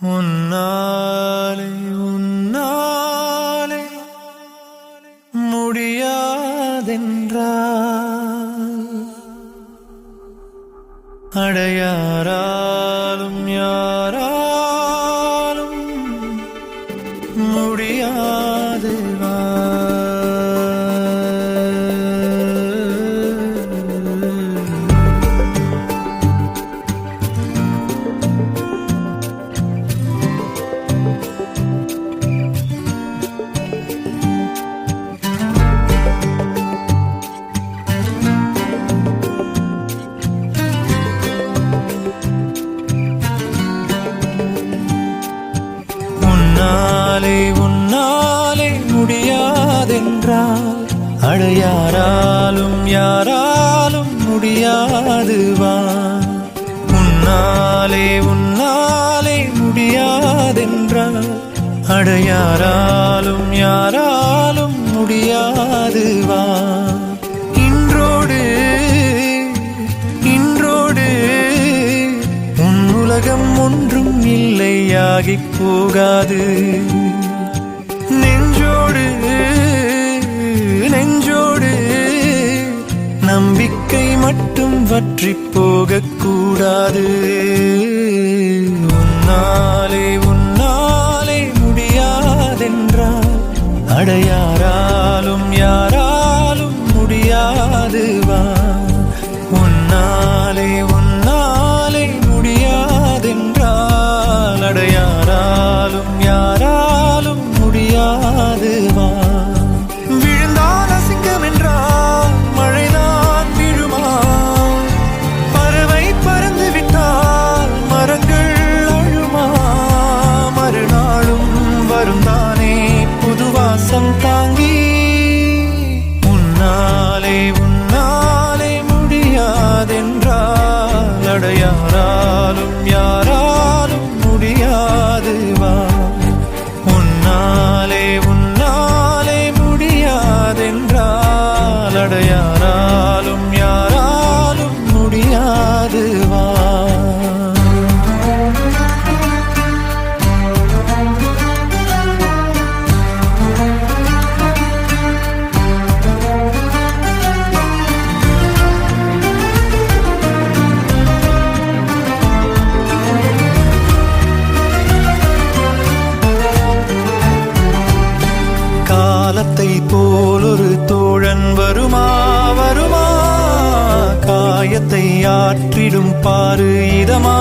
உன்னாலே உன்னாலே முடியாதென்றால் அடையாராலும் யாராலும் முடியாது வா. உன்னாலே முடியாதென்றால் அடையாராலும் யாராலும் முடியாது வா. உன்னாலே முடியாதென்றால் அடையாராலும் யாராலும் முடியாது வா. இன்றோடு உன் உலகம் ஒன்றும் இல்லையாகிப் போகாது. நெஞ்சோடு நம்பிக்கை மட்டும் வற்றிப் போகக்கூடாது. உன்னாலே முடியாதென்றால் அடையாராலும் யாராலும் முடியாது வா. உன்னாலே முடியாதென்றால் அடையாராலும் யாராலும் முடியாது வா. விழுந்தால் அசிங்கம் என்றால் மழைதான் விழுமா? பறவை பறந்து விட்டால் மரங்கள் அழுமா? மறுநாளும் வரும் தானே புது வாசம் தாங்கி. உன்னாலே முடியாதென்றால் அடையாராலும் யாராலும் முடியாது வா. உன்னாலே முடியாதென்றால் அடையாராலும் யாராலும் முடியாது வா. காலத்தை போல் ஒரு தோழன் வருமா? காயத்தை ஆற்றிடும் பாரு இதமா